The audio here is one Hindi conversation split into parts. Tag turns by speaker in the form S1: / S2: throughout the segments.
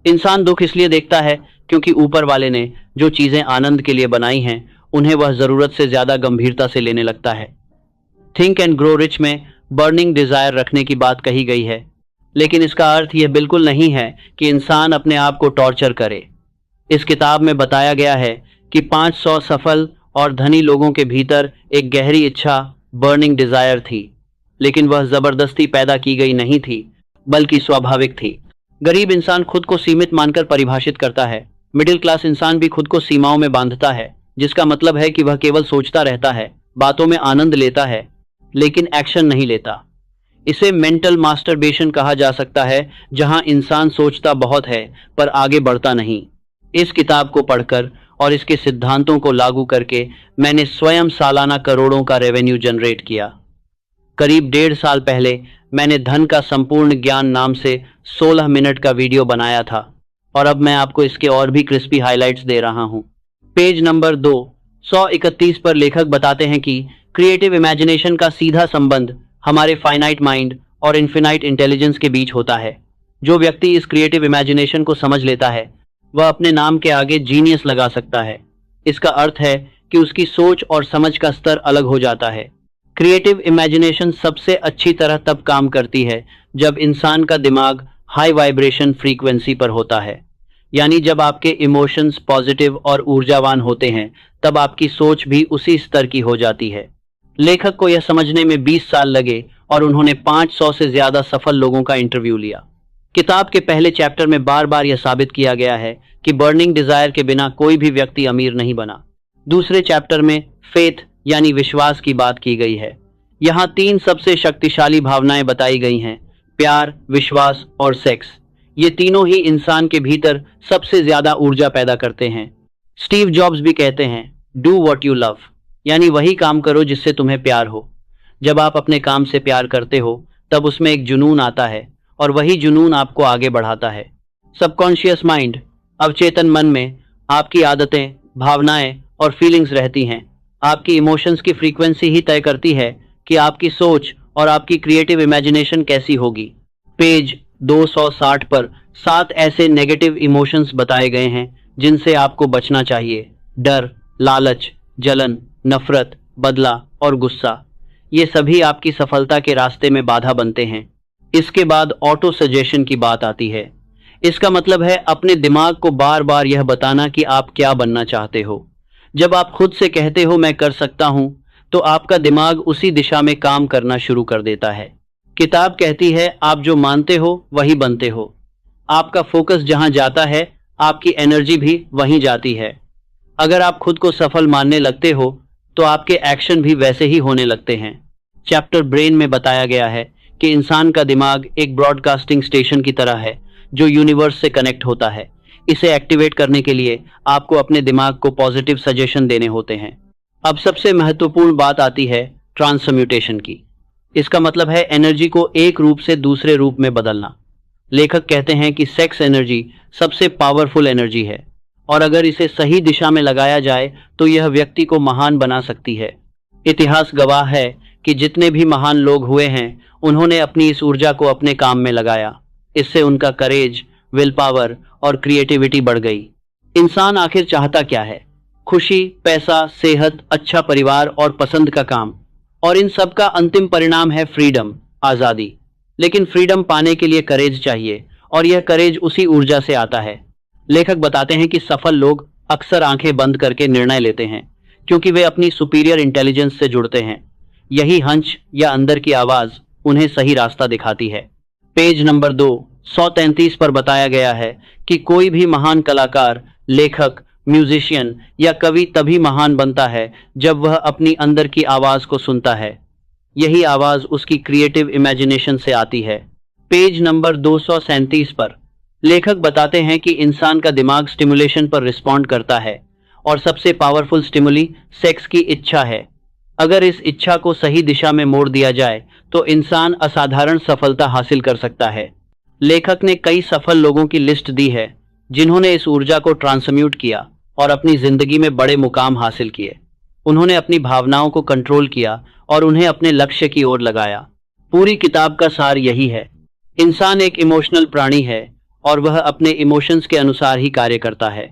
S1: इंसान दुख इसलिए देखता है क्योंकि ऊपर वाले ने जो चीजें आनंद के लिए बनाई हैं उन्हें वह जरूरत से ज्यादा गंभीरता से लेने लगता है। थिंक एंड ग्रो रिच में बर्निंग डिजायर रखने की बात कही गई है, लेकिन इसका अर्थ यह बिल्कुल नहीं है कि इंसान अपने आप को टॉर्चर करे। इस किताब में बताया गया है कि 500 सफल और धनी लोगों के भीतर एक गहरी इच्छा बर्निंग डिजायर थी, लेकिन वह जबरदस्ती पैदा की गई नहीं थी बल्कि स्वाभाविक थी। गरीब इंसान खुद को सीमित मानकर परिभाषित करता है। मिडिल क्लास इंसान भी खुद को सीमाओं में बांधता है, जिसका मतलब है कि वह केवल सोचता रहता है, बातों में आनंद लेता है, लेकिन एक्शन नहीं लेता। इसे मेंटल मास्टरबेशन कहा जा सकता है, जहां इंसान सोचता बहुत है पर आगे बढ़ता नहीं। इस किताब को पढ़कर और इसके सिद्धांतों को लागू करके मैंने स्वयं सालाना करोड़ों का रेवेन्यू जनरेट किया। करीब 1.5 साल पहले मैंने धन का संपूर्ण ज्ञान नाम से 16 मिनट का वीडियो बनाया था और अब मैं आपको इसके और भी क्रिस्पी हाइलाइट्स दे रहा हूं। पेज नंबर 231 पर लेखक बताते हैं कि क्रिएटिव इमेजिनेशन का सीधा संबंध हमारे फाइनाइट माइंड और इन्फिनाइट इंटेलिजेंस के बीच होता है। जो व्यक्ति इस क्रिएटिव इमेजिनेशन को समझ लेता है वह अपने नाम के आगे जीनियस लगा सकता है। इसका अर्थ है कि उसकी सोच और समझ का स्तर अलग हो जाता है। क्रिएटिव इमेजिनेशन सबसे अच्छी तरह तब काम करती है जब इंसान का दिमाग हाई वाइब्रेशन फ्रीक्वेंसी पर होता है, यानी जब आपके इमोशंस पॉजिटिव और ऊर्जावान होते हैं तब आपकी सोच भी उसी स्तर की हो जाती है। लेखक को यह समझने में 20 साल लगे और उन्होंने 500 से ज्यादा सफल लोगों का इंटरव्यू लिया। किताब के पहले चैप्टर में बार बार यह साबित किया गया है कि बर्निंग डिजायर के बिना कोई भी व्यक्ति अमीर नहीं बना। दूसरे चैप्टर में फेथ यानी विश्वास की बात की गई है। यहाँ 3 सबसे शक्तिशाली भावनाएं बताई गई हैं, प्यार, विश्वास और सेक्स। ये तीनों ही इंसान के भीतर सबसे ज्यादा ऊर्जा पैदा करते हैं। स्टीव जॉब्स भी कहते हैं, डू व्हाट यू लव, यानी वही काम करो जिससे तुम्हें प्यार हो। जब आप अपने काम से प्यार करते हो तब उसमें एक जुनून आता है और वही जुनून आपको आगे बढ़ाता है। सबकॉन्शियस माइंड, अवचेतन मन में आपकी आदतें, भावनाएं और फीलिंग्स रहती हैं। आपकी इमोशंस की फ्रीक्वेंसी ही तय करती है कि आपकी सोच और आपकी क्रिएटिव इमेजिनेशन कैसी होगी। पेज 260 पर 7 ऐसे नेगेटिव इमोशंस बताए गए हैं जिनसे आपको बचना चाहिए। डर, लालच, जलन, नफरत, बदला और गुस्सा, ये सभी आपकी सफलता के रास्ते में बाधा बनते हैं। इसके बाद ऑटो सजेशन की बात आती है। इसका मतलब है अपने दिमाग को बार बार यह बताना कि आप क्या बनना चाहते हो। जब आप खुद से कहते हो मैं कर सकता हूं, तो आपका दिमाग उसी दिशा में काम करना शुरू कर देता है। किताब कहती है आप जो मानते हो वही बनते हो। आपका फोकस जहां जाता है आपकी एनर्जी भी वहीं जाती है। अगर आप खुद को सफल मानने लगते हो तो आपके एक्शन भी वैसे ही होने लगते हैं। चैप्टर ब्रेन में बताया गया है कि इंसान का दिमाग एक ब्रॉडकास्टिंग स्टेशन की तरह है जो यूनिवर्स से कनेक्ट होता है। इसे एक्टिवेट करने के लिए आपको अपने दिमाग को पॉजिटिव सजेशन देने होते हैं। अब सबसे महत्वपूर्ण बात आती है ट्रांसम्यूटेशन की। इसका मतलब है एनर्जी को एक रूप से दूसरे रूप में बदलना। लेखक कहते हैं कि सेक्स एनर्जी सबसे पावरफुल एनर्जी है और अगर इसे सही दिशा में लगाया जाए तो यह व्यक्ति को महान बना सकती है। इतिहास गवाह है कि जितने भी महान लोग हुए हैं उन्होंने अपनी इस ऊर्जा को अपने काम में लगाया। इससे उनका करेज, विल पावर और क्रिएटिविटी बढ़ गई। इंसान आखिर चाहता क्या है? खुशी, पैसा, सेहत, अच्छा परिवार और पसंद का काम। और इन सब का अंतिम परिणाम है फ्रीडम, आज़ादी। लेकिन फ्रीडम पाने के लिए करेज चाहिए और यह करेज उसी ऊर्जा से आता है। लेखक बताते हैं कि सफल लोग अक्सर आंखें बंद करके निर्णय लेते हैं क्योंकि वे अपनी सुपीरियर इंटेलिजेंस से जुड़ते हैं। यही हंच या अंदर की आवाज उन्हें सही रास्ता दिखाती है। पेज नंबर 233 पर बताया गया है कि कोई भी महान कलाकार, लेखक, म्यूजिशियन या कवि तभी महान बनता है जब वह अपनी अंदर की आवाज को सुनता है। यही आवाज उसकी क्रिएटिव इमेजिनेशन से आती है। पेज नंबर 237 पर लेखक बताते हैं कि इंसान का दिमाग स्टिमुलेशन पर रिस्पॉन्ड करता है और सबसे पावरफुल स्टिमुली सेक्स की इच्छा है। अगर इस इच्छा को सही दिशा में मोड़ दिया जाए तो इंसान असाधारण सफलता हासिल कर सकता है। लेखक ने कई सफल लोगों की लिस्ट दी है जिन्होंने इस ऊर्जा को ट्रांसम्यूट किया और अपनी जिंदगी में बड़े मुकाम हासिल किए। उन्होंने अपनी भावनाओं को कंट्रोल किया और उन्हें अपने लक्ष्य की ओर लगाया। पूरी किताब का सार यही है, इंसान एक इमोशनल प्राणी है और वह अपने इमोशंस के अनुसार ही कार्य करता है।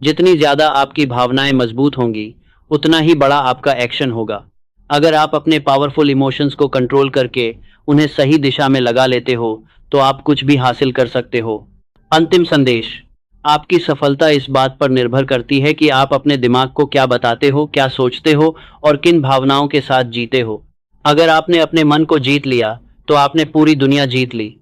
S1: जितनी ज्यादा आपकी भावनाएं मजबूत होंगी, उतना ही बड़ा आपका एक्शन होगा। अगर आप अपने पावरफुल इमोशंस को कंट्रोल करके उन्हें सही दिशा में लगा लेते हो तो आप कुछ भी हासिल कर सकते हो। अंतिम संदेश, आपकी सफलता इस बात पर निर्भर करती है कि आप अपने दिमाग को क्या बताते हो, क्या सोचते हो और किन भावनाओं के साथ जीते हो। अगर आपने अपने मन को जीत लिया तो आपने पूरी दुनिया जीत ली।